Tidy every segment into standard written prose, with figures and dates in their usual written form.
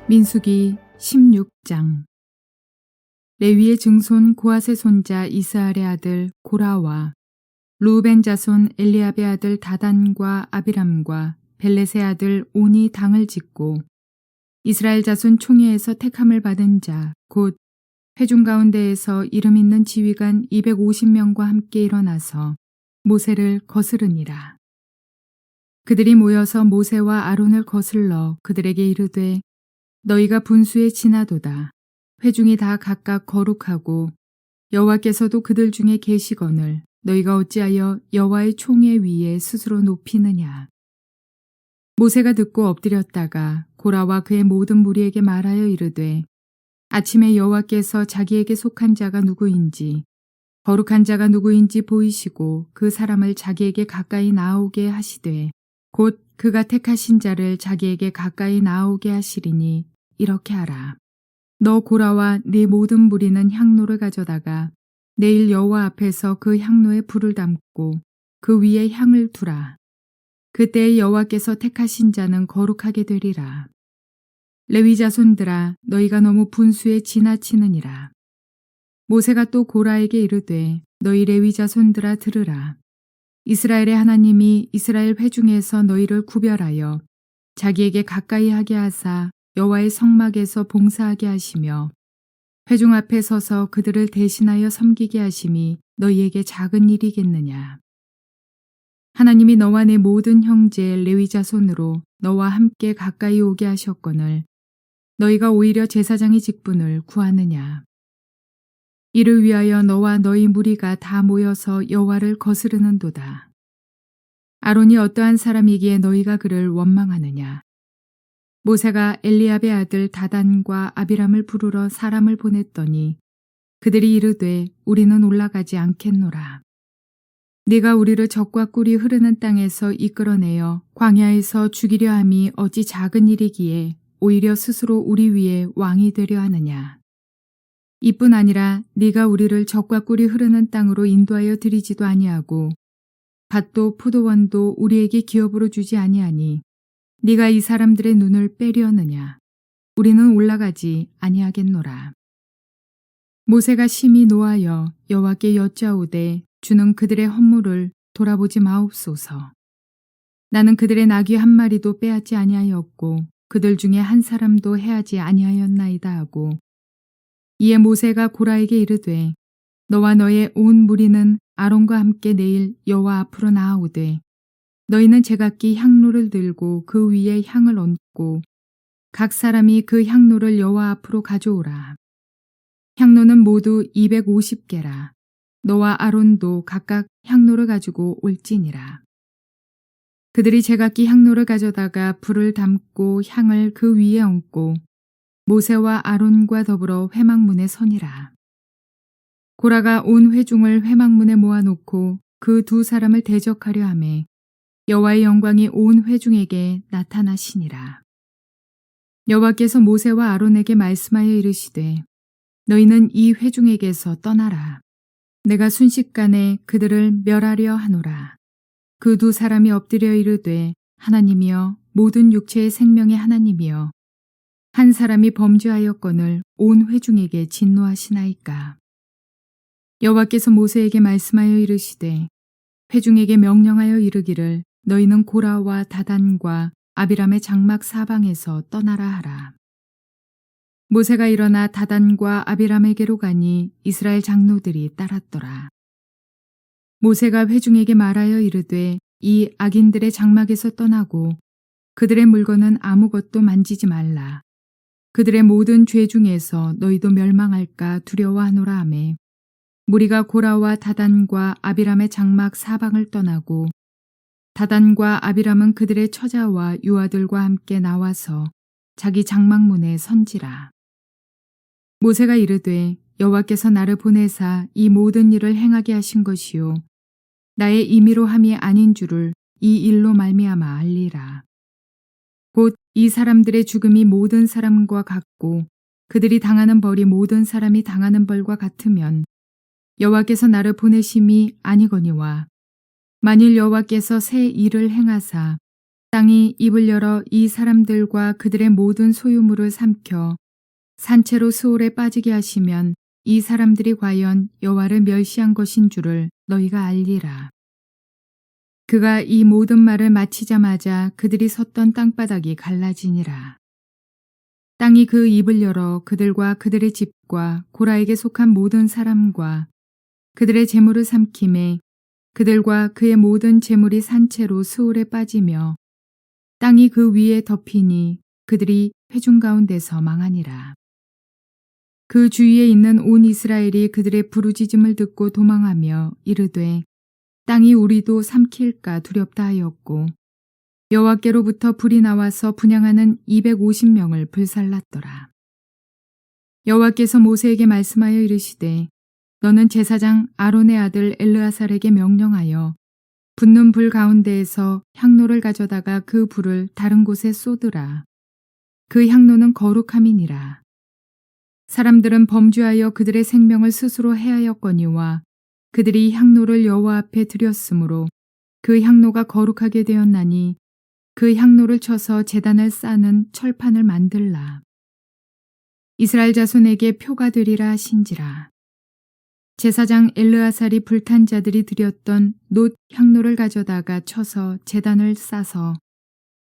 민수기 16장. 레위의 증손 고핫의 손자 이스할의 아들 고라와 루벤 자손 엘리압의 아들 다단과 아비람과 벨렛의 아들 온이 당을 짓고 이스라엘 자손 총회에서 택함을 받은 자 곧 회중 가운데에서 이름 있는 지휘관 250명과 함께 일어나서 모세를 거스르니라. 그들이 모여서 모세와 아론을 거슬러 그들에게 이르되 너희가 분수에 지나도다. 회중이 다 각각 거룩하고 여호와께서도 그들 중에 계시거늘 너희가 어찌하여 여호와의 총회 위에 스스로 높이느냐. 모세가 듣고 엎드렸다가 고라와 그의 모든 무리에게 말하여 이르되 아침에 여호와께서 자기에게 속한 자가 누구인지 거룩한 자가 누구인지 보이시고 그 사람을 자기에게 가까이 나오게 하시되 곧 그가 택하신 자를 자기에게 가까이 나오게 하시리니 이렇게 하라. 너 고라와 네 모든 무리는 향로를 가져다가 내일 여호와 앞에서 그 향로에 불을 담고 그 위에 향을 두라. 그때 여호와께서 택하신 자는 거룩하게 되리라. 레위 자손들아 너희가 너무 분수에 지나치느니라. 모세가 또 고라에게 이르되 너희 레위 자손들아 들으라. 이스라엘의 하나님이 이스라엘 회중에서 너희를 구별하여 자기에게 가까이 하게 하사 여호와의 성막에서 봉사하게 하시며 회중 앞에 서서 그들을 대신하여 섬기게 하심이 너희에게 작은 일이겠느냐. 하나님이 너와 내 모든 형제 레위 자손으로 너와 함께 가까이 오게 하셨거늘 너희가 오히려 제사장의 직분을 구하느냐. 이를 위하여 너와 너희 무리가 다 모여서 여호와를 거스르는도다. 아론이 어떠한 사람이기에 너희가 그를 원망하느냐. 모세가 엘리압의 아들 다단과 아비람을 부르러 사람을 보냈더니 그들이 이르되 우리는 올라가지 않겠노라. 네가 우리를 적과 꿀이 흐르는 땅에서 이끌어내어 광야에서 죽이려 함이 어찌 작은 일이기에 오히려 스스로 우리 위에 왕이 되려 하느냐. 이뿐 아니라 네가 우리를 적과 꿀이 흐르는 땅으로 인도하여 드리지도 아니하고 밭도 포도원도 우리에게 기업으로 주지 아니하니 네가 이 사람들의 눈을 빼려느냐. 우리는 올라가지 아니하겠노라. 모세가 심히 노하여 여호와께 여짜오되 주는 그들의 허물을 돌아보지 마옵소서. 나는 그들의 나귀 한 마리도 빼앗지 아니하였고 그들 중에 한 사람도 해하지 아니하였나이다 하고 이에 모세가 고라에게 이르되 너와 너의 온 무리는 아론과 함께 내일 여호와 앞으로 나아오되 너희는 제각기 향로를 들고 그 위에 향을 얹고 각 사람이 그 향로를 여호와 앞으로 가져오라. 향로는 모두 250개라. 너와 아론도 각각 향로를 가지고 올지니라. 그들이 제각기 향로를 가져다가 불을 담고 향을 그 위에 얹고 모세와 아론과 더불어 회막문에 서니라. 고라가 온 회중을 회막문에 모아놓고 그 두 사람을 대적하려 하매 여호와의 영광이 온 회중에게 나타나시니라. 여호와께서 모세와 아론에게 말씀하여 이르시되 너희는 이 회중에게서 떠나라. 내가 순식간에 그들을 멸하려 하노라. 그 두 사람이 엎드려 이르되 하나님이여 모든 육체의 생명의 하나님이여 한 사람이 범죄하였거늘 온 회중에게 진노하시나이까. 여호와께서 모세에게 말씀하여 이르시되 회중에게 명령하여 이르기를 너희는 고라와 다단과 아비람의 장막 사방에서 떠나라 하라. 모세가 일어나 다단과 아비람에게로 가니 이스라엘 장로들이 따랐더라. 모세가 회중에게 말하여 이르되 이 악인들의 장막에서 떠나고 그들의 물건은 아무것도 만지지 말라. 그들의 모든 죄 중에서 너희도 멸망할까 두려워하노라 하매 무리가 고라와 다단과 아비람의 장막 사방을 떠나고 다단과 아비람은 그들의 처자와 유아들과 함께 나와서 자기 장막문에 선지라. 모세가 이르되 여호와께서 나를 보내사 이 모든 일을 행하게 하신 것이요 나의 임의로 함이 아닌 줄을 이 일로 말미암아 알리라. 곧 이 사람들의 죽음이 모든 사람과 같고 그들이 당하는 벌이 모든 사람이 당하는 벌과 같으면 여호와께서 나를 보내심이 아니거니와 만일 여호와께서 새 일을 행하사 땅이 입을 열어 이 사람들과 그들의 모든 소유물을 삼켜 산채로 스올에 빠지게 하시면 이 사람들이 과연 여호와를 멸시한 것인 줄을 너희가 알리라. 그가 이 모든 말을 마치자마자 그들이 섰던 땅바닥이 갈라지니라. 땅이 그 입을 열어 그들과 그들의 집과 고라에게 속한 모든 사람과 그들의 재물을 삼킴에 그들과 그의 모든 재물이 산채로 스올에 빠지며 땅이 그 위에 덮이니 그들이 회중 가운데서 망하니라. 그 주위에 있는 온 이스라엘이 그들의 부르짖음을 듣고 도망하며 이르되 땅이 우리도 삼킬까 두렵다 하였고 여호와께로부터 불이 나와서 분향하는 250명을 불살랐더라. 여호와께서 모세에게 말씀하여 이르시되 너는 제사장 아론의 아들 엘르아살에게 명령하여 붙는 불 가운데에서 향로를 가져다가 그 불을 다른 곳에 쏟으라. 그 향로는 거룩함이니라. 사람들은 범죄하여 그들의 생명을 스스로 해하였거니와 그들이 향로를 여호와 앞에 드렸으므로 그 향로가 거룩하게 되었나니 그 향로를 쳐서 제단을 쌓는 철판을 만들라. 이스라엘 자손에게 표가 되리라 하신지라. 제사장 엘르아살이 불탄 자들이 드렸던 놋 향로를 가져다가 쳐서 제단을 싸서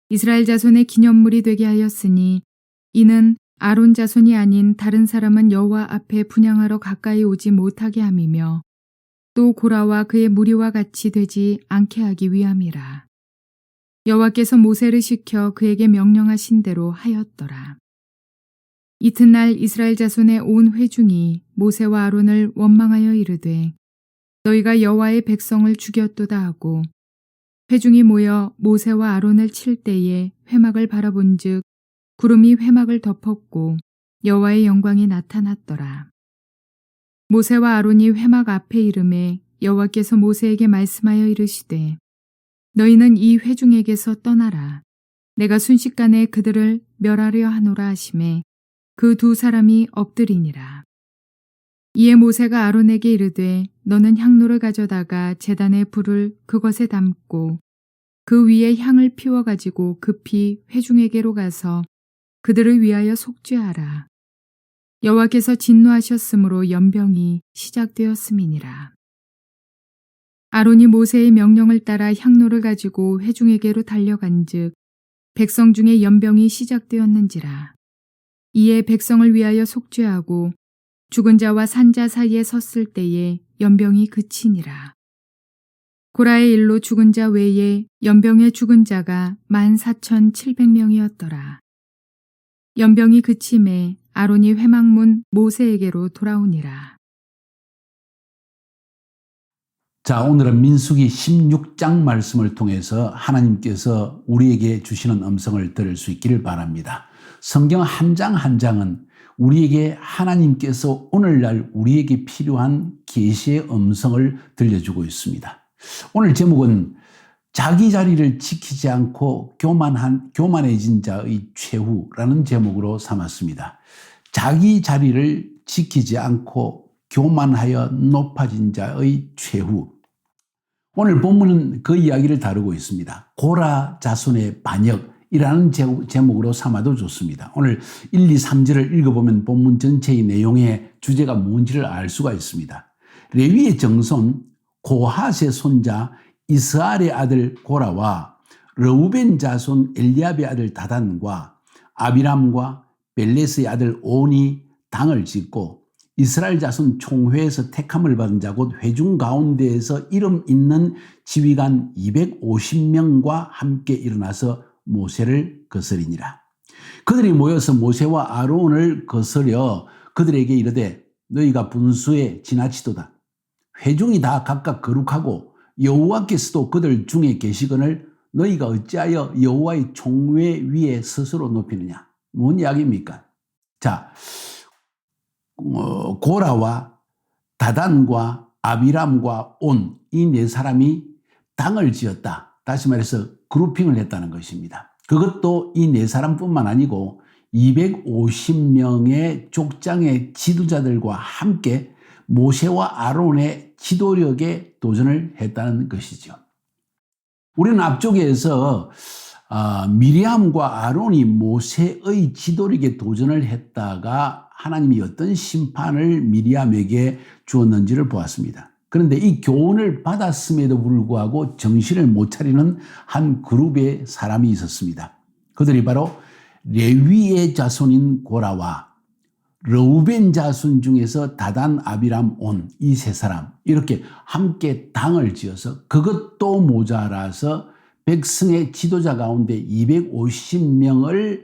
이스라엘 자손의 기념물이 되게 하였으니 이는 아론 자손이 아닌 다른 사람은 여호와 앞에 분향하러 가까이 오지 못하게 함이며 또 고라와 그의 무리와 같이 되지 않게 하기 위함이라. 여호와께서 모세를 시켜 그에게 명령하신 대로 하였더라. 이튿날 이스라엘 자손의 온 회중이 모세와 아론을 원망하여 이르되 너희가 여호와의 백성을 죽였도다 하고 회중이 모여 모세와 아론을 칠 때에 회막을 바라본즉 구름이 회막을 덮었고 여호와의 영광이 나타났더라. 모세와 아론이 회막 앞에 이르매 여호와께서 모세에게 말씀하여 이르시되 너희는 이 회중에게서 떠나라. 내가 순식간에 그들을 멸하려 하노라 하시매 그 두 사람이 엎드리니라. 이에 모세가 아론에게 이르되 너는 향로를 가져다가 제단의 불을 그것에 담고 그 위에 향을 피워가지고 급히 회중에게로 가서 그들을 위하여 속죄하라. 여호와께서 진노하셨으므로 연병이 시작되었음이니라. 아론이 모세의 명령을 따라 향로를 가지고 회중에게로 달려간즉 백성 중에 연병이 시작되었는지라. 이에 백성을 위하여 속죄하고 죽은 자와 산 자 사이에 섰을 때에 연병이 그치니라. 고라의 일로 죽은 자 외에 연병에 죽은 자가 14,700명이었더라. 연병이 그침에 아론이 회막문 모세에게로 돌아오니라. 자, 오늘은 민수기 16장 말씀을 통해서 하나님께서 우리에게 주시는 음성을 들을 수 있기를 바랍니다. 성경 한 장 한 장은 우리에게 하나님께서 오늘날 우리에게 필요한 계시의 음성을 들려주고 있습니다. 오늘 제목은 자기 자리를 지키지 않고 교만해진 자의 최후라는 제목으로 삼았습니다. 자기 자리를 지키지 않고 교만하여 높아진 자의 최후. 오늘 본문은 그 이야기를 다루고 있습니다. 고라 자손의 반역이라는 제목으로 삼아도 좋습니다. 오늘 1, 2, 3절을 읽어보면 본문 전체의 내용의 주제가 뭔지를 알 수가 있습니다. 레위의 정손 고핫의 손자 이스알의 아들 고라와 르우벤 자손 엘리압의 아들 다단과 아비람과 벨레스의 아들 온이 당을 짓고 이스라엘 자손 총회에서 택함을 받은 자 곧 회중 가운데에서 이름 있는 지휘관 250명과 함께 일어나서 모세를 거스리니라. 그들이 모여서 모세와 아론을 거스려 그들에게 이르되 너희가 분수에 지나치도다. 회중이 다 각각 거룩하고 여호와께서도 그들 중에 계시거늘 너희가 어찌하여 여호와의 총회 위에 스스로 높이느냐. 뭔 이야기입니까? 자, 고라와 다단과 아비람과 온 이 네 사람이 당을 지었다. 다시 말해서 그룹핑을 했다는 것입니다. 그것도 이 네 사람뿐만 아니고 250명의 족장의 지도자들과 함께 모세와 아론의 지도력에 도전을 했다는 것이죠. 우리는 앞쪽에서 미리암과 아론이 모세의 지도력에 도전을 했다가 하나님이 어떤 심판을 미리암에게 주었는지를 보았습니다. 그런데 이 교훈을 받았음에도 불구하고 정신을 못 차리는 한 그룹의 사람이 있었습니다. 그들이 바로 레위의 자손인 고라와 르우벤 자손 중에서 다단, 아비람, 온 이 세 사람 이렇게 함께 당을 지어서 그것도 모자라서 백성의 지도자 가운데 250명을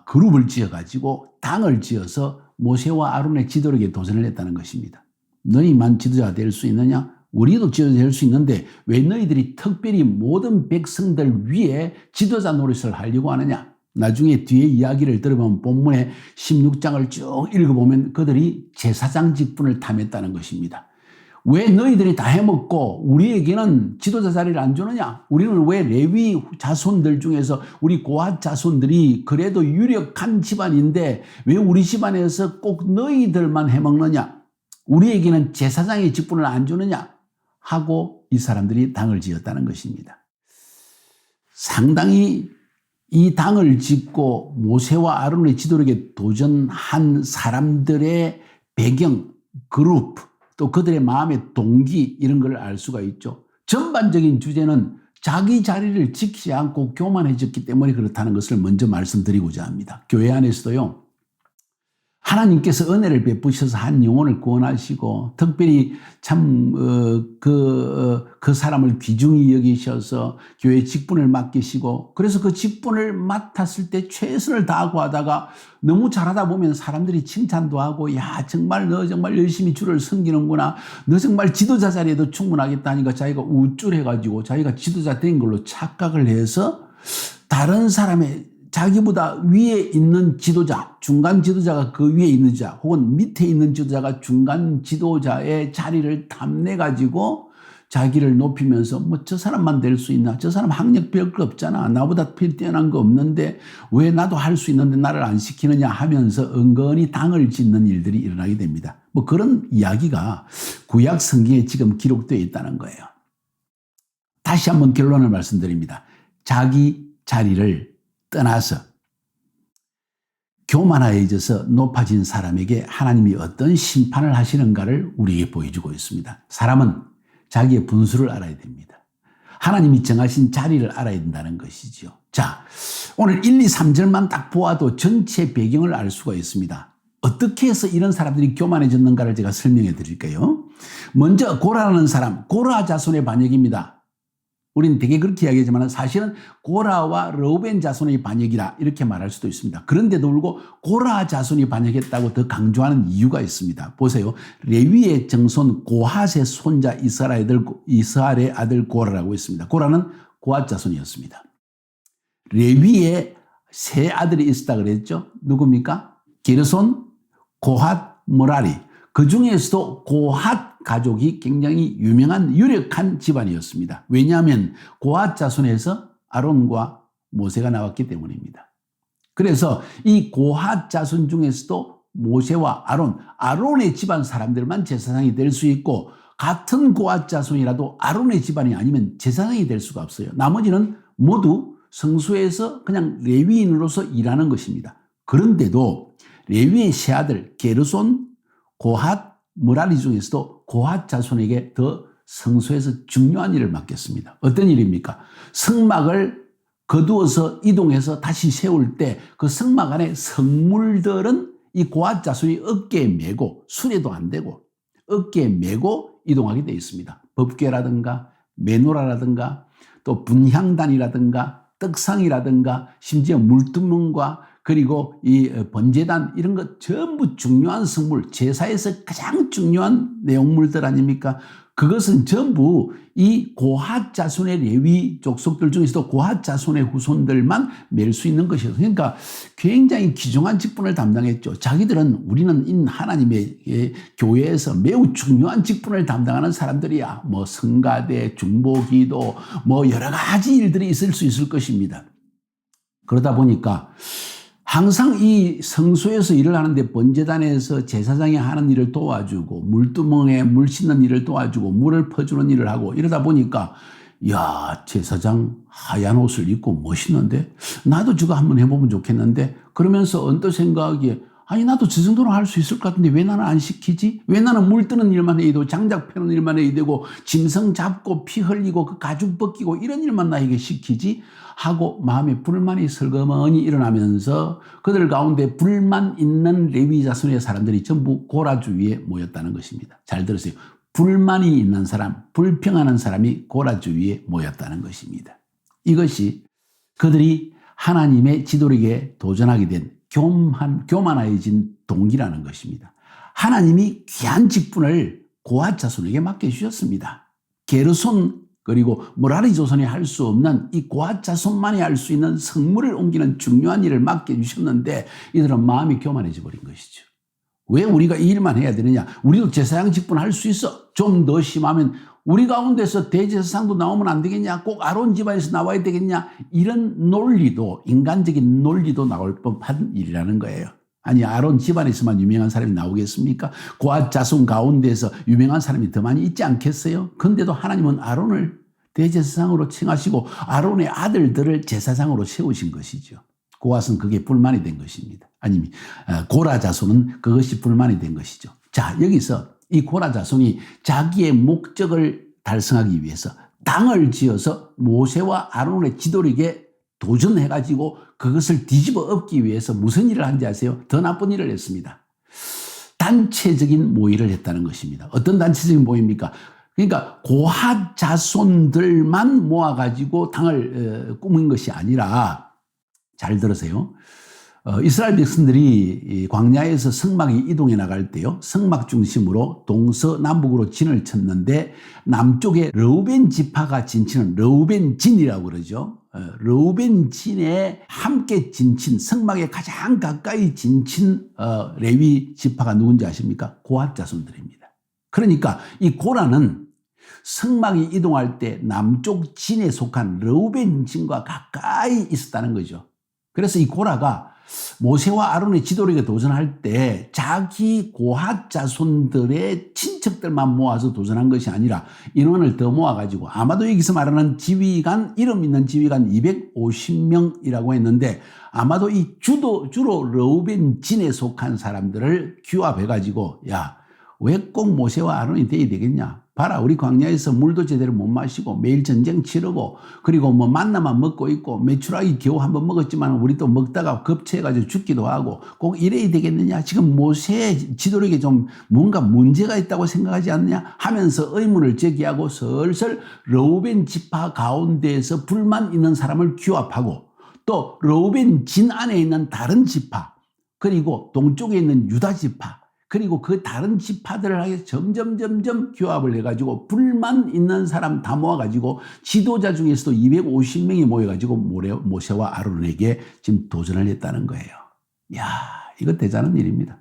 그룹을 지어가지고 당을 지어서 모세와 아론의 지도력에 도전을 했다는 것입니다. 너희만 지도자가 될 수 있느냐? 우리도 지도자 될 수 있는데 왜 너희들이 특별히 모든 백성들 위에 지도자 노릇을 하려고 하느냐? 나중에 뒤에 이야기를 들어보면 본문의 16장을 쭉 읽어보면 그들이 제사장 직분을 탐했다는 것입니다. 왜 너희들이 다 해먹고 우리에게는 지도자 자리를 안 주느냐? 우리는 왜 레위 자손들 중에서 우리 고핫 자손들이 그래도 유력한 집안인데 왜 우리 집안에서 꼭 너희들만 해먹느냐? 우리에게는 제사장의 직분을 안 주느냐? 하고 이 사람들이 당을 지었다는 것입니다. 상당히 이 당을 짓고 모세와 아론의 지도력에 도전한 사람들의 배경, 그룹, 또 그들의 마음의 동기 이런 걸 알 수가 있죠. 전반적인 주제는 자기 자리를 지키지 않고 교만해졌기 때문에 그렇다는 것을 먼저 말씀드리고자 합니다. 교회 안에서도요. 하나님께서 은혜를 베푸셔서 한 영혼을 구원하시고 특별히 참 그 사람을 귀중히 여기셔서 교회 직분을 맡기시고 그래서 그 직분을 맡았을 때 최선을 다하고 하다가 너무 잘하다 보면 사람들이 칭찬도 하고 야 정말 너 정말 열심히 주를 섬기는구나 너 정말 지도자 자리에도 충분하겠다 하니까 자기가 우쭐해가지고 자기가 지도자 된 걸로 착각을 해서 다른 사람의 자기보다 위에 있는 지도자, 중간 지도자가 그 위에 있는 자, 혹은 밑에 있는 지도자가 중간 지도자의 자리를 탐내가지고 자기를 높이면서 뭐 저 사람만 될 수 있나? 저 사람 학력 별거 없잖아. 나보다 뛰어난 거 없는데 왜 나도 할 수 있는데 나를 안 시키느냐 하면서 은근히 당을 짓는 일들이 일어나게 됩니다. 뭐 그런 이야기가 구약 성경에 지금 기록되어 있다는 거예요. 다시 한번 결론을 말씀드립니다. 자기 자리를 떠나서 교만해져서 높아진 사람에게 하나님이 어떤 심판을 하시는가를 우리에게 보여주고 있습니다. 사람은 자기의 분수를 알아야 됩니다. 하나님이 정하신 자리를 알아야 된다는 것이죠. 자, 오늘 1, 2, 3절만 딱 보아도 전체 배경을 알 수가 있습니다. 어떻게 해서 이런 사람들이 교만해졌는가를 제가 설명해 드릴게요. 먼저 고라라는 사람, 고라 자손의 반역입니다. 우리는 되게 그렇게 이야기하지만 사실은 고라와 르우벤 자손의 반역이라 이렇게 말할 수도 있습니다. 그런데도 불구하고 고라 자손이 반역했다고 더 강조하는 이유가 있습니다. 보세요. 레위의 정손 고핫의 손자 이스라엘의 아들 고라라고 있습니다. 고라는 고핫 자손이었습니다. 레위의 세 아들이 있었다 그랬죠. 누굽니까? 게르손, 고핫, 머라리. 그 중에서도 고핫 가족이 굉장히 유명한 유력한 집안이었습니다. 왜냐하면 고핫 자손에서 아론과 모세가 나왔기 때문입니다. 그래서 이 고핫 자손 중에서도 모세와 아론의 집안 사람들만 제사장이 될 수 있고 같은 고핫 자손이라도 아론의 집안이 아니면 제사장이 될 수가 없어요. 나머지는 모두 성소에서 그냥 레위인으로서 일하는 것입니다. 그런데도 레위의 세 아들 게르손, 고핫, 머라리 중에서도 고핫 자손에게 더 성소에서 중요한 일을 맡겼습니다. 어떤 일입니까? 성막을 거두어서 이동해서 다시 세울 때 그 성막 안에 성물들은 이 고핫 자손이 어깨에 메고 수레도 안 되고 어깨에 메고 이동하게 되어 있습니다. 법궤라든가 메노라라든가 또 분향단이라든가 떡상이라든가 심지어 물두멍과 그리고 이 번제단 이런 것 전부 중요한 성물, 제사에서 가장 중요한 내용물들 아닙니까? 그것은 전부 이 고핫 자손의 레위 족속들 중에서도 고핫 자손의 후손들만 맬 수 있는 것이었어요. 그러니까 굉장히 귀중한 직분을 담당했죠. 자기들은 우리는 하나님의 교회에서 매우 중요한 직분을 담당하는 사람들이야. 뭐 성가대, 중보기도 뭐 여러 가지 일들이 있을 수 있을 것입니다. 그러다 보니까 항상 이 성소에서 일을 하는데 번제단에서 제사장이 하는 일을 도와주고 물두멍에 물 씻는 일을 도와주고 물을 퍼주는 일을 하고 이러다 보니까 야, 제사장 하얀 옷을 입고 멋있는데 나도 저거 한번 해보면 좋겠는데 그러면서 언뜻 생각하기에 아니 나도 저 정도는 할 수 있을 것 같은데 왜 나는 안 시키지? 왜 나는 물 뜨는 일만 해야 되고 장작 패는 일만 해야 되고 짐승 잡고 피 흘리고 그 가죽 벗기고 이런 일만 나에게 시키지? 하고 마음에 불만이 슬그머니 일어나면서 그들 가운데 불만 있는 레위 자손의 사람들이 전부 고라 주위에 모였다는 것입니다. 잘 들으세요. 불만이 있는 사람, 불평하는 사람이 고라 주위에 모였다는 것입니다. 이것이 그들이 하나님의 지도력에 도전하게 된 교만해진 동기라는 것입니다. 하나님이 귀한 직분을 고핫 자손에게 맡겨주셨습니다. 게르손 그리고 모라리 조선이 할 수 없는 이 고핫 자손만이 할 수 있는 성물을 옮기는 중요한 일을 맡겨주셨는데 이들은 마음이 교만해져 버린 것이죠. 왜 우리가 이 일만 해야 되느냐? 우리도 제사장 직분 할 수 있어. 좀 더 심하면 우리 가운데서 대제사장도 나오면 안 되겠냐? 꼭 아론 집안에서 나와야 되겠냐? 이런 논리도 인간적인 논리도 나올 법한 일이라는 거예요. 아니 아론 집안에서만 유명한 사람이 나오겠습니까? 고핫 자손 가운데서 유명한 사람이 더 많이 있지 않겠어요? 그런데도 하나님은 아론을 대제사장으로 칭하시고 아론의 아들들을 제사장으로 세우신 것이죠. 고핫은 그게 불만이 된 것입니다. 아니면 고라 자손은 그것이 불만이 된 것이죠. 자, 여기서 이 고라 자손이 자기의 목적을 달성하기 위해서 당을 지어서 모세와 아론의 지도력에 도전해가지고 그것을 뒤집어 엎기 위해서 무슨 일을 한지 아세요? 더 나쁜 일을 했습니다. 단체적인 모의를 했다는 것입니다. 어떤 단체적인 모의입니까? 그러니까 고핫 자손들만 모아가지고 당을 꾸민 것이 아니라 잘 들으세요. 이스라엘 백성들이 광야에서 성막이 이동해 나갈 때요. 성막 중심으로 동서남북으로 진을 쳤는데 남쪽에 르우벤 지파가 진치는 르우벤 진이라고 그러죠. 르우벤 진에 함께 진친 성막에 가장 가까이 진친 레위 지파가 누군지 아십니까? 고핫 자손들입니다. 그러니까 이 고라는 성막이 이동할 때 남쪽 진에 속한 르우벤 진과 가까이 있었다는 거죠. 그래서 이 고라가 모세와 아론의 지도력에 도전할 때 자기 고핫 자손들의 친척들만 모아서 도전한 것이 아니라 인원을 더 모아가지고 아마도 여기서 말하는 지휘관, 이름 있는 지휘관 250명이라고 했는데 아마도 이 주로 르우벤 진에 속한 사람들을 규합해가지고 야, 왜 꼭 모세와 아론이 돼야 되겠냐? 봐라, 우리 광야에서 물도 제대로 못 마시고 매일 전쟁 치르고 그리고 뭐 만나만 먹고 있고 메추라기 겨우 한번 먹었지만 우리 또 먹다가 급체해가지고 죽기도 하고 꼭 이래야 되겠느냐? 지금 모세의 지도력에 좀 뭔가 문제가 있다고 생각하지 않느냐? 하면서 의문을 제기하고 슬슬 르우벤 지파 가운데에서 불만 있는 사람을 규합하고 또 르우벤 진 안에 있는 다른 지파 그리고 동쪽에 있는 유다 지파 그리고 그 다른 지파들을 하여 점점 규합을 해가지고 불만 있는 사람 다 모아가지고 지도자 중에서도 250명이 모여가지고 모세와 아론에게 지금 도전을 했다는 거예요. 이야, 이거 대단한 일입니다.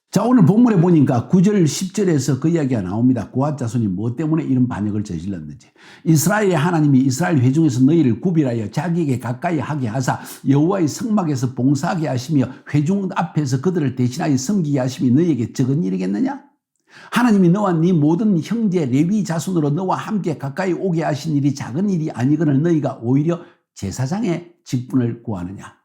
자, 오늘 본문에 보니까 9절 10절에서 그 이야기가 나옵니다. 고핫 자손이 뭐 때문에 이런 반역을 저질렀는지. 이스라엘의 하나님이 이스라엘 회중에서 너희를 구별하여 자기에게 가까이 하게 하사 여호와의 성막에서 봉사하게 하시며 회중 앞에서 그들을 대신하여 섬기게 하심이 너희에게 적은 일이겠느냐? 하나님이 너와 네 모든 형제 레위 자손으로 너와 함께 가까이 오게 하신 일이 작은 일이 아니거늘 너희가 오히려 제사장의 직분을 구하느냐?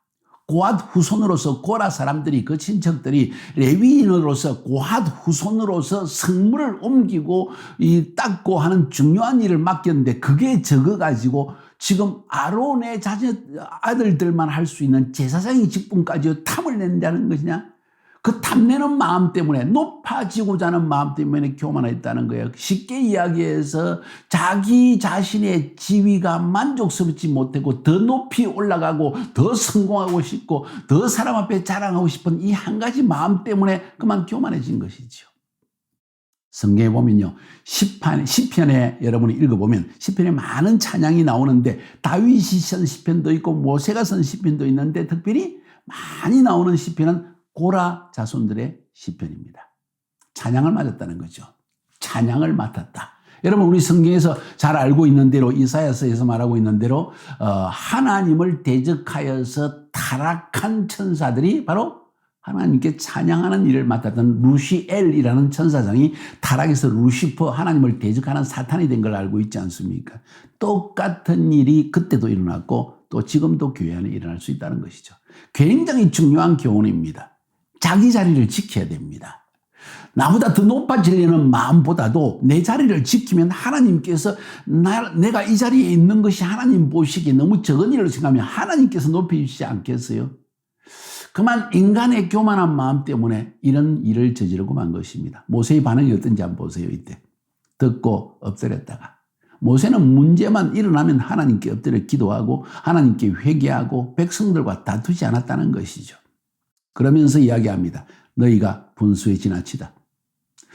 고핫 후손으로서 고라 사람들이 그 친척들이 레위인으로서 고핫 후손으로서 성물을 옮기고 이 닦고 하는 중요한 일을 맡겼는데 그게 적어가지고 지금 아론의 아들들만 할 수 있는 제사장의 직분까지 탐을 낸다는 것이냐? 그 탐내는 마음 때문에 높아지고자 하는 마음 때문에 교만했다는 거예요. 쉽게 이야기해서 자기 자신의 지위가 만족스럽지 못하고 더 높이 올라가고 더 성공하고 싶고 더 사람 앞에 자랑하고 싶은 이 한 가지 마음 때문에 그만 교만해진 것이죠. 성경에 보면요. 시편에 여러분이 읽어보면 시편에 많은 찬양이 나오는데 다윗이 쓴 시편도 있고 모세가 쓴 시편도 있는데 특별히 많이 나오는 시편은 고라 자손들의 시편입니다. 찬양을 맡았다는 거죠. 찬양을 맡았다. 여러분 우리 성경에서 잘 알고 있는 대로 이사야서에서 말하고 있는 대로 하나님을 대적하여서 타락한 천사들이 바로 하나님께 찬양하는 일을 맡았던 루시엘이라는 천사장이 타락해서 루시퍼, 하나님을 대적하는 사탄이 된 걸 알고 있지 않습니까? 똑같은 일이 그때도 일어났고 또 지금도 교회 안에 일어날 수 있다는 것이죠. 굉장히 중요한 교훈입니다. 자기 자리를 지켜야 됩니다. 나보다 더 높아지려는 마음보다도 내 자리를 지키면 하나님께서 내가 이 자리에 있는 것이 하나님 보시기에 너무 적은 일로 생각하면 하나님께서 높여주시지 않겠어요? 그만 인간의 교만한 마음 때문에 이런 일을 저지르고 만 것입니다. 모세의 반응이 어떤지 한번 보세요. 이때 듣고 엎드렸다가 모세는 문제만 일어나면 하나님께 엎드려 기도하고 하나님께 회개하고 백성들과 다투지 않았다는 것이죠. 그러면서 이야기합니다. 너희가 분수에 지나치다.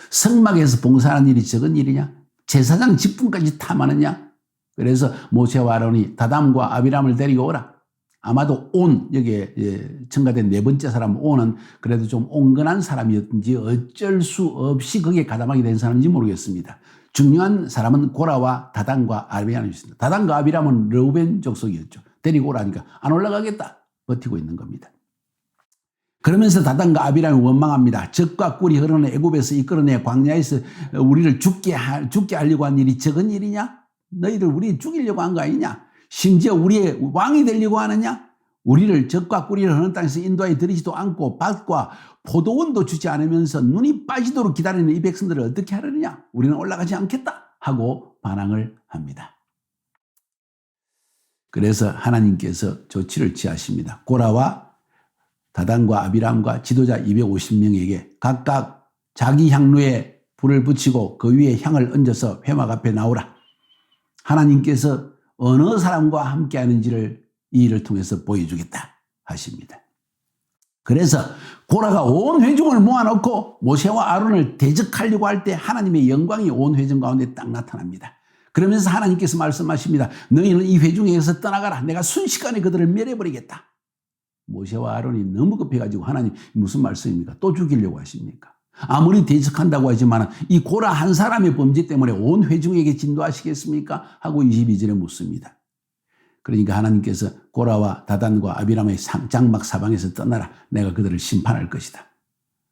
성막에서 봉사하는 일이 적은 일이냐? 제사장 직분까지 탐하느냐? 그래서 모세와 아론이 다담과 아비람을 데리고 오라. 아마도 여기에 첨가된 네 번째 사람 온은 그래도 좀 온건한 사람이었든지 어쩔 수 없이 거기에 가담하게 된 사람인지 모르겠습니다. 중요한 사람은 고라와 다단과 아비람이었습니다. 다단과 아비람은 르우벤 족속이었죠. 데리고 오라니까 안 올라가겠다. 버티고 있는 겁니다. 그러면서 다단과 아비람이 원망합니다. 젖과 꿀이 흐르는 애굽에서 이끌어내 광야에서 우리를 죽게 하려고 한 일이 적은 일이냐? 너희들 우리 죽이려고 한 거 아니냐? 심지어 우리의 왕이 되려고 하느냐? 우리를 젖과 꿀이 흐르는 땅에서 인도하여 들이지도 않고 밭과 포도원도 주지 않으면서 눈이 빠지도록 기다리는 이 백성들을 어떻게 하려느냐? 우리는 올라가지 않겠다 하고 반항을 합니다. 그래서 하나님께서 조치를 취하십니다. 고라와 다단과 아비람과 지도자 250명에게 각각 자기 향로에 불을 붙이고 그 위에 향을 얹어서 회막 앞에 나오라. 하나님께서 어느 사람과 함께 하는지를 이 일을 통해서 보여주겠다 하십니다. 그래서 고라가 온 회중을 모아놓고 모세와 아론을 대적하려고 할 때 하나님의 영광이 온 회중 가운데 딱 나타납니다. 그러면서 하나님께서 말씀하십니다. 너희는 이 회중에서 떠나가라. 내가 순식간에 그들을 멸해버리겠다. 모세와 아론이 너무 급해가지고 하나님 무슨 말씀입니까? 또 죽이려고 하십니까? 아무리 대적한다고 하지만 이 고라 한 사람의 범죄 때문에 온 회중에게 진도하시겠습니까? 하고 22절에 묻습니다. 그러니까 하나님께서 고라와 다단과 아비람의 장막 사방에서 떠나라. 내가 그들을 심판할 것이다.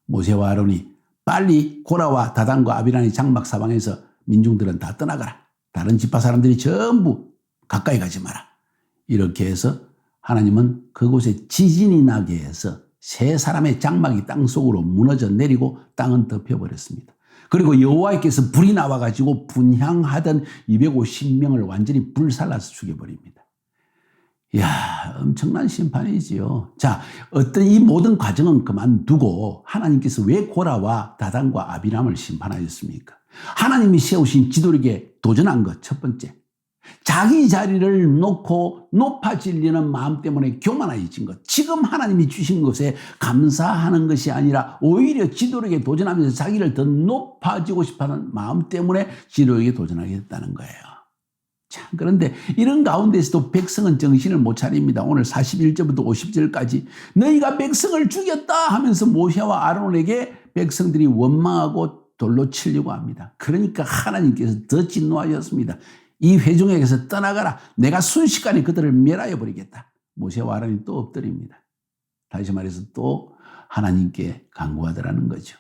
모세와 아론이 빨리 고라와 다단과 아비람의 장막 사방에서 민중들은 다 떠나가라. 다른 지파 사람들이 전부 가까이 가지 마라. 이렇게 해서 하나님은 그곳에 지진이 나게 해서 세 사람의 장막이 땅속으로 무너져 내리고 땅은 덮여버렸습니다. 그리고 여호와께서 불이 나와가지고 분향하던 250명을 완전히 불살라서 죽여버립니다. 이야, 엄청난 심판이지요. 자, 어떤 이 모든 과정은 그만두고 하나님께서 왜 고라와 다단과 아비람을 심판하셨습니까? 하나님이 세우신 지도력에 도전한 것 첫 번째. 자기 자리를 놓고 높아지려는 마음 때문에 교만해진 것. 지금 하나님이 주신 것에 감사하는 것이 아니라 오히려 지도력에 도전하면서 자기를 더 높아지고 싶어하는 마음 때문에 지도력에 도전하게 됐다는 거예요. 참, 그런데 이런 가운데서도 백성은 정신을 못 차립니다. 오늘 41절부터 50절까지 너희가 백성을 죽였다 하면서 모세와 아론에게 백성들이 원망하고 돌로 치려고 합니다. 그러니까 하나님께서 더 진노하셨습니다. 이 회중에게서 떠나가라. 내가 순식간에 그들을 멸하여 버리겠다. 모세와 아론이 또 엎드립니다. 다시 말해서 또 하나님께 간구하더라는 거죠.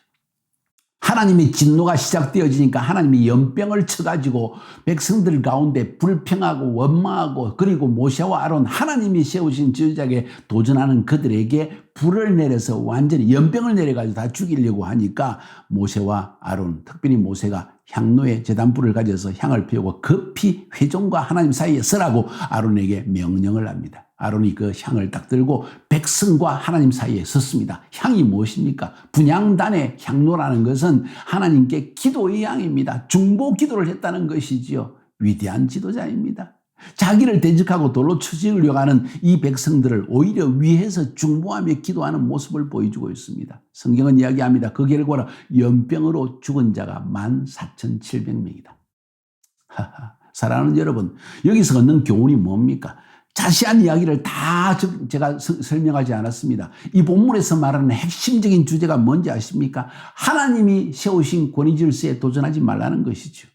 하나님의 진노가 시작되어지니까 하나님이 연병을 쳐가지고 백성들 가운데 불평하고 원망하고 그리고 모세와 아론 하나님이 세우신 지도자에게 도전하는 그들에게 불을 내려서 완전히 연병을 내려가지고 다 죽이려고 하니까 모세와 아론, 특별히 모세가 향로에 제단불을 가져서 향을 피우고 급히 회중과 하나님 사이에 서라고 아론에게 명령을 합니다. 아론이 그 향을 딱 들고 백성과 하나님 사이에 섰습니다. 향이 무엇입니까? 분향단의 향로라는 것은 하나님께 기도의 향입니다. 중보 기도를 했다는 것이지요. 위대한 지도자입니다. 자기를 대적하고 돌로 쳐지으려고 하는 이 백성들을 오히려 위에서 중보하며 기도하는 모습을 보여주고 있습니다. 성경은 이야기합니다. 그 결과로 연병으로 죽은 자가 14,700명이다. 사랑하는 여러분, 여기서 얻는 교훈이 뭡니까? 자세한 이야기를 다 제가 설명하지 않았습니다. 이 본문에서 말하는 핵심적인 주제가 뭔지 아십니까? 하나님이 세우신 권위질서에 도전하지 말라는 것이죠.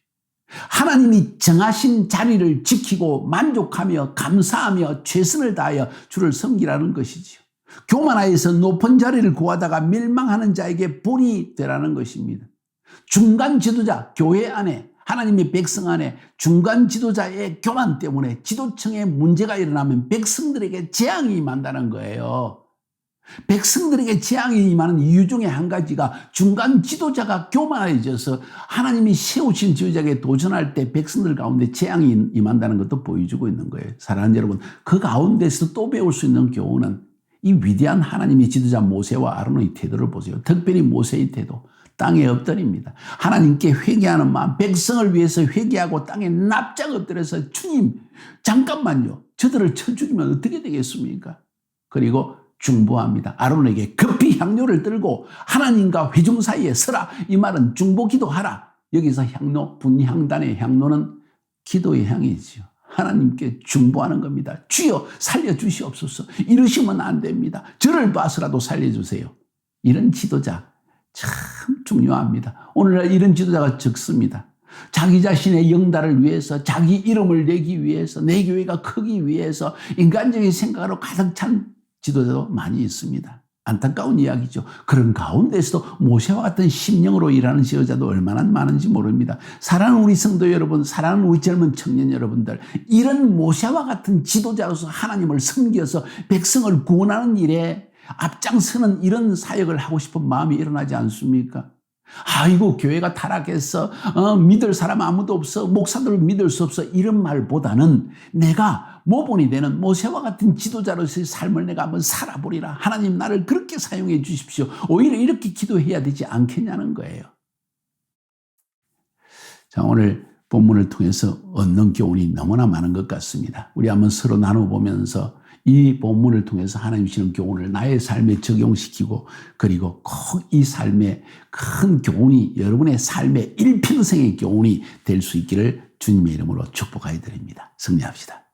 하나님이 정하신 자리를 지키고 만족하며 감사하며 최선을 다하여 주를 섬기라는 것이지요. 교만하여서 높은 자리를 구하다가 멸망하는 자에게 본이 되라는 것입니다. 중간 지도자, 교회 안에, 하나님의 백성 안에 중간 지도자의 교만 때문에 지도층에 문제가 일어나면 백성들에게 재앙이 임한다는 거예요. 백성들에게 재앙이 임하는 이유 중에 한 가지가 중간 지도자가 교만해져서 하나님이 세우신 지도자에게 도전할 때 백성들 가운데 재앙이 임한다는 것도 보여주고 있는 거예요. 사랑하는 여러분, 그 가운데서 또 배울 수 있는 교훈은 이 위대한 하나님의 지도자 모세와 아론의 태도를 보세요. 특별히 모세의 태도. 땅에 엎드립니다. 하나님께 회개하는 마음, 백성을 위해서 회개하고 땅에 납작 엎드려서 주님 잠깐만요. 저들을 쳐 죽이면 어떻게 되겠습니까? 그리고 중보합니다. 아론에게 급히 향로를 들고 하나님과 회중 사이에 서라. 이 말은 중보 기도하라. 여기서 향로, 분향단의 향로는 기도의 향이지요. 하나님께 중보하는 겁니다. 주여 살려주시옵소서. 이러시면 안 됩니다. 저를 봐서라도 살려주세요. 이런 지도자 참 중요합니다. 오늘날 이런 지도자가 적습니다. 자기 자신의 영달을 위해서, 자기 이름을 내기 위해서, 내 교회가 크기 위해서 인간적인 생각으로 가득 찬 지도자도 많이 있습니다. 안타까운 이야기죠. 그런 가운데서도 모세와 같은 심령으로 일하는 지도자도 얼마나 많은지 모릅니다. 사랑하는 우리 성도 여러분, 사랑하는 우리 젊은 청년 여러분들, 이런 모세와 같은 지도자로서 하나님을 섬겨서 백성을 구원하는 일에 앞장서는 이런 사역을 하고 싶은 마음이 일어나지 않습니까? 아이고 교회가 타락했어, 믿을 사람 아무도 없어, 목사들을 믿을 수 없어, 이런 말보다는 내가 모본이 되는 모세와 같은 지도자로서의 삶을 내가 한번 살아보리라. 하나님 나를 그렇게 사용해 주십시오. 오히려 이렇게 기도해야 되지 않겠냐는 거예요. 자, 오늘 본문을 통해서 얻는 교훈이 너무나 많은 것 같습니다. 우리 한번 서로 나눠보면서 이 본문을 통해서 하나님 주시는 교훈을 나의 삶에 적용시키고, 그리고 꼭 이 삶에 큰 교훈이 여러분의 삶의 일평생의 교훈이 될 수 있기를 주님의 이름으로 축복하여 드립니다. 승리합시다.